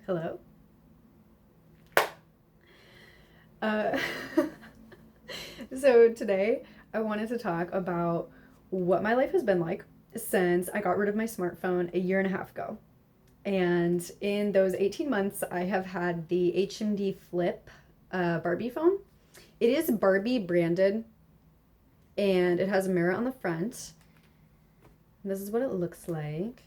Hello. Uh, so today I wanted to talk about what my life has been like since I got rid of my smartphone a year and a half ago. And in those 18 months, I have had the HMD Flip Barbie phone. It is Barbie branded and it has a mirror on the front. This is what it looks like.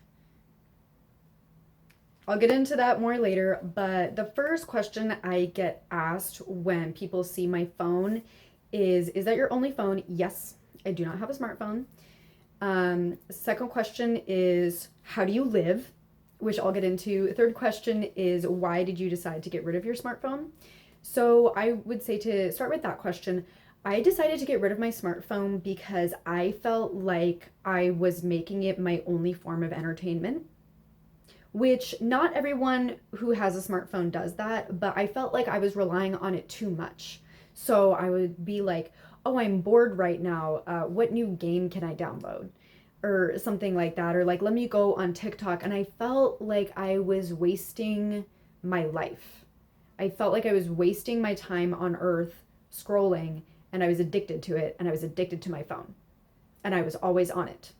I'll get into that more later, but the first question I get asked when people see my phone is that your only phone? Yes, I do not have a smartphone. Second question is, how do you live? Which I'll get into. Third question is, why did you decide to get rid of your smartphone? So I would say, to start with that question, I decided to get rid of my smartphone because I felt like I was making it my only form of entertainment, which not everyone who has a smartphone does that, but I felt like I was relying on it too much. So I would be like, oh, I'm bored right now. What new game can I download? Or something like that. Or like, let me go on TikTok. And I felt like I was wasting my life. I felt like I was wasting my time on earth scrolling, and I was addicted to it, and I was addicted to my phone. And I was always on it.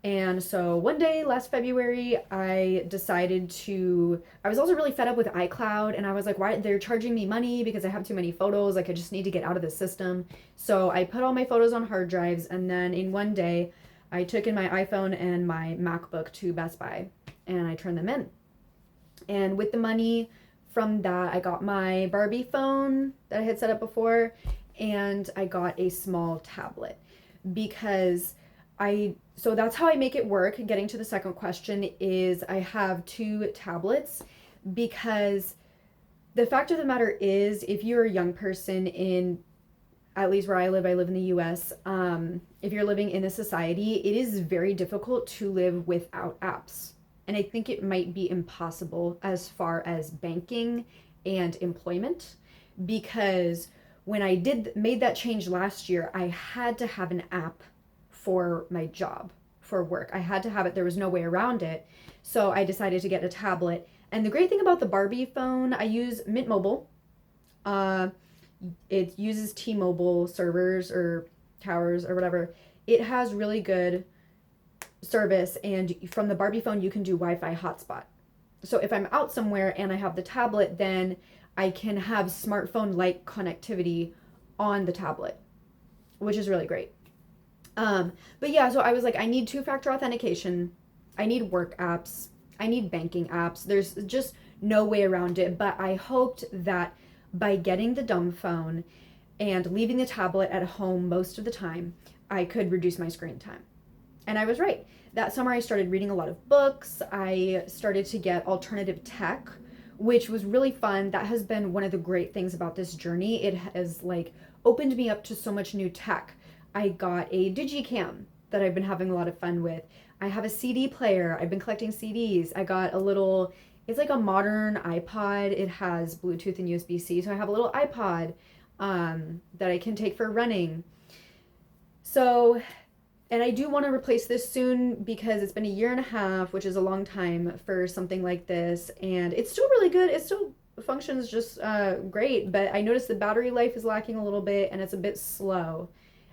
And so one day last February, I decided to. I was also really fed up with iCloud, and I was like, why? They're charging me money because I have too many photos. Like, I just need to get out of the system. So I put all my photos on hard drives, and then in one day, I took in my iPhone and my MacBook to Best Buy, and I turned them in. And with the money from that, I got my Barbie phone that I had set up before, and I got a small tablet because so that's how I make it work. Getting to the second question is, I have two tablets because the fact of the matter is, if you're a young person in, at least where I live in the US, if you're living in a society, it is very difficult to live without apps. And I think it might be impossible as far as banking and employment, because when I made that change last year, I had to have an app for my job, for work. I had to have it. There was no way around it. So I decided to get a tablet. And the great thing about the Barbie phone, I use Mint Mobile. Uh, it uses T-Mobile servers or towers or whatever. It has really good service, and from the Barbie phone, you can do Wi-Fi hotspot. So if I'm out somewhere and I have the tablet, then I can have smartphone-like connectivity on the tablet, which is really great. But yeah, so I was like, I need two-factor authentication. I need work apps. I need banking apps. There's just no way around it. But I hoped that by getting the dumb phone and leaving the tablet at home most of the time, I could reduce my screen time. And I was right. That summer, I started reading a lot of books. I started to get alternative tech, which was really fun. That has been one of the great things about this journey. It has like opened me up to so much new tech. I got a Digicam that I've been having a lot of fun with. I have a CD player. I've been collecting CDs. I got a little, it's like a modern iPod. It has Bluetooth and USB-C. So I have a little iPod that I can take for running. So, and I do want to replace this soon because it's been a year and a half, which is a long time for something like this. And it's still really good. It still functions just great. But I noticed the battery life is lacking a little bit, and it's a bit slow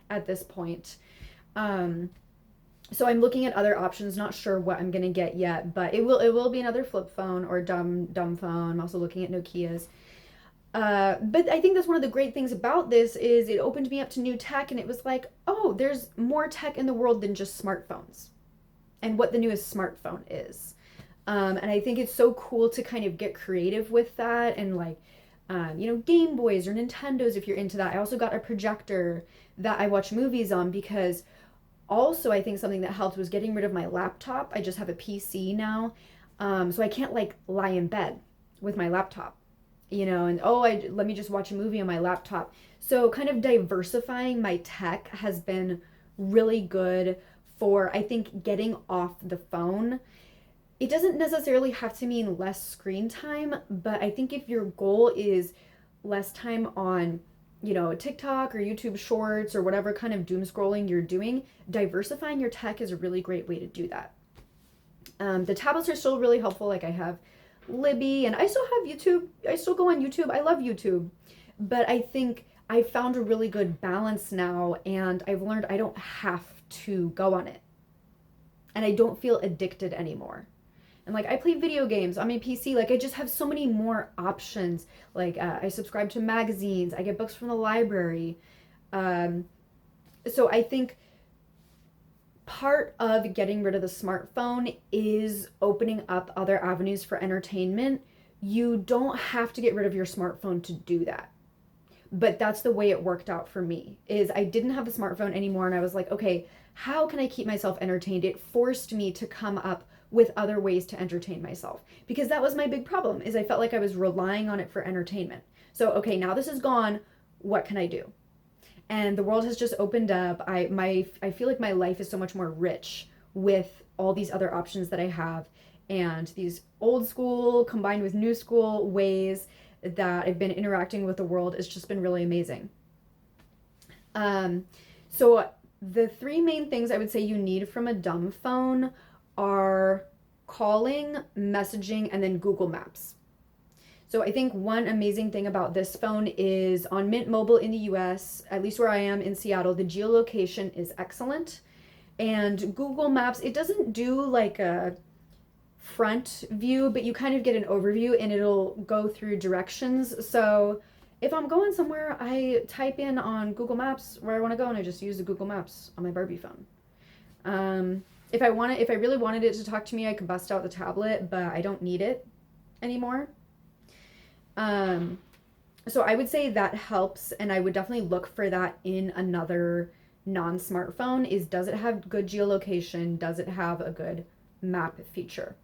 at this point. So I'm looking at other options, not sure what I'm gonna get yet, but it will be another flip phone or dumb phone. I'm also looking at Nokia's. But I think that's one of the great things about this is it opened me up to new tech, and it was like, oh, there's more tech in the world than just smartphones and what the newest smartphone is. And I think it's so cool to kind of get creative with that, and like, Game Boys or Nintendos if you're into that. I also got a projector that I watch movies on because also I think something that helped was getting rid of my laptop. I just have a PC now. So I can't like lie in bed with my laptop, and let me just watch a movie on my laptop. So kind of diversifying my tech has been really good for, I think, getting off the phone. It doesn't necessarily have to mean less screen time, but I think if your goal is less time on, TikTok or YouTube Shorts or whatever kind of doom scrolling you're doing, diversifying your tech is a really great way to do that. The tablets are still really helpful. Like I have Libby, and I still have YouTube. I still go on YouTube. I love YouTube. But I think I found a really good balance now, and I've learned I don't have to go on it. And I don't feel addicted anymore. And like I play video games on my PC, like I just have so many more options. Like I subscribe to magazines, I get books from the library. Um, so I think part of getting rid of the smartphone is opening up other avenues for entertainment. You don't have to get rid of your smartphone to do that. But that's the way it worked out for me. Is I didn't have a smartphone anymore and I was like, okay, how can I keep myself entertained? It forced me to come up with other ways to entertain myself because that was my big problem is I felt like I was relying on it for entertainment. So, okay, now this is gone, what can I do? And the world has just opened up. I feel like my life is so much more rich with all these other options that I have and these old school combined with new school ways that I've been interacting with the world. It's just been really amazing. So the three main things I would say you need from a dumb phone are calling, messaging, and then Google Maps. So I think one amazing thing about this phone is on Mint Mobile in the US, at least where I am in Seattle, the geolocation is excellent. And Google Maps, it doesn't do like a front view, but you kind of get an overview and it'll go through directions. So if I'm going somewhere, I type in on Google Maps where I want to go and I just use the Google Maps on my Barbie phone. If I really wanted it to talk to me, I could bust out the tablet, but I don't need it anymore. So I would say that helps, and I would definitely look for that in another non-smartphone is does it have good geolocation? Does it have a good map feature?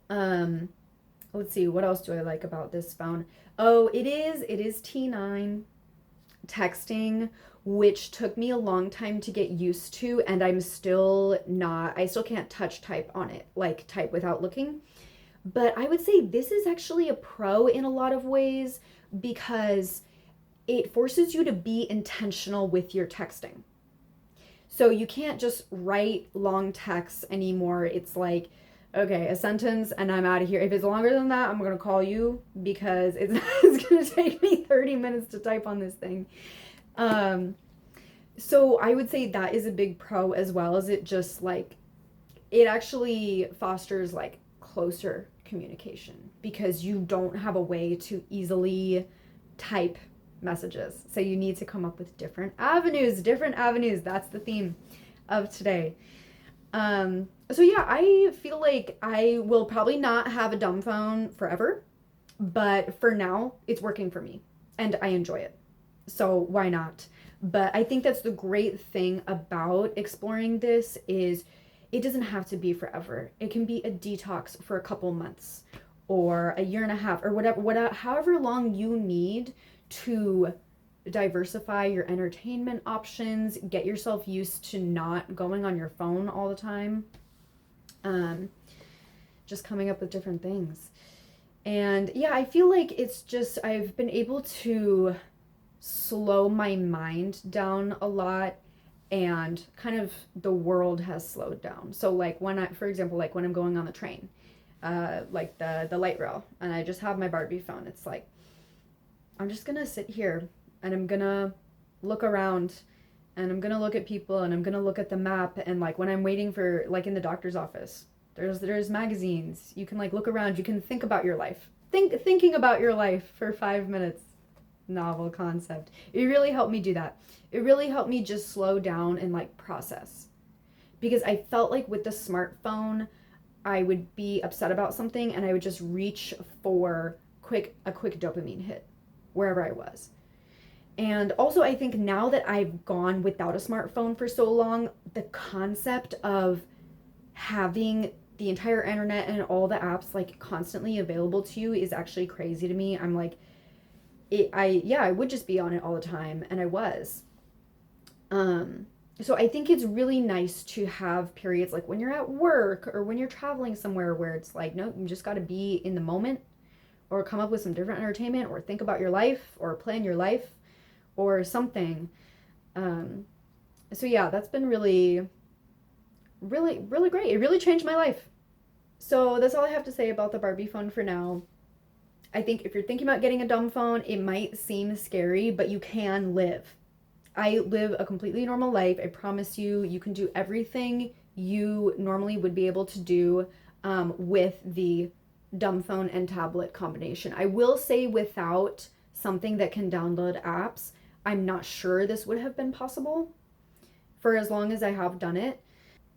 Let's see, what else do I like about this phone? Oh, it is T9 texting, which took me a long time to get used to, and I still can't touch type on it, like type without looking. But I would say this is actually a pro in a lot of ways because it forces you to be intentional with your texting. So you can't just write long texts anymore. It's like, okay, a sentence and I'm out of here. If it's longer than that, I'm going to call you because it's going to take me 30 minutes to type on this thing. So I would say that is a big pro as well as it actually fosters like closer communication because you don't have a way to easily type messages. So you need to come up with different avenues. That's the theme of today. So yeah, I feel like I will probably not have a dumb phone forever, but for now it's working for me and I enjoy it. So why not? But I think that's the great thing about exploring this is it doesn't have to be forever. It can be a detox for a couple months or a year and a half or whatever, however long you need to diversify your entertainment options, get yourself used to not going on your phone all the time. Just coming up with different things. And yeah, I feel like I've been able to slow my mind down a lot and kind of the world has slowed down. So like for example, like when I'm going on the train, like the light rail and I just have my Barbie phone, it's like, I'm just gonna sit here and I'm gonna look around and I'm gonna look at people and I'm gonna look at the map and like when I'm waiting for like in the doctor's office, there's magazines. You can like look around, you can think about your life. Thinking about your life for 5 minutes. Novel concept. It really helped me do that. It really helped me just slow down and like process. Because I felt like with the smartphone, I would be upset about something and I would just reach for a quick dopamine hit wherever I was. And also I think now that I've gone without a smartphone for so long, the concept of having the entire internet and all the apps like constantly available to you is actually crazy to me. I'm like, I would just be on it all the time, and I was. So I think it's really nice to have periods like when you're at work or when you're traveling somewhere where it's like, no, you just got to be in the moment or come up with some different entertainment or think about your life or plan your life or something. So yeah, that's been really, really, really great. It really changed my life. So that's all I have to say about the Barbie phone for now. I think if you're thinking about getting a dumb phone, it might seem scary, but you can live. I live a completely normal life. I promise you, you can do everything you normally would be able to do with the dumb phone and tablet combination. I will say, without something that can download apps, I'm not sure this would have been possible for as long as I have done it.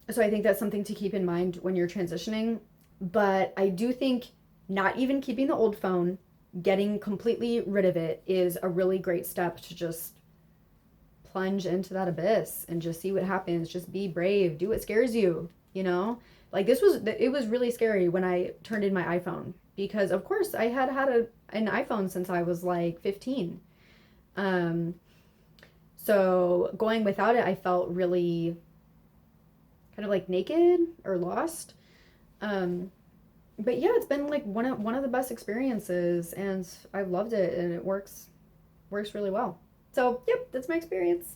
So I think that's something to keep in mind when you're transitioning. But I do think not even keeping the old phone, getting completely rid of it is a really great step to just plunge into that abyss and just see what happens. Just be brave, do what scares you, you know? Like it was really scary when I turned in my iPhone because of course I had had an iPhone since I was like 15. Um, so going without it, I felt really kind of like naked or lost. Um, but yeah, it's been like one of the best experiences, and I've loved it, and it works really well. So yep, that's my experience.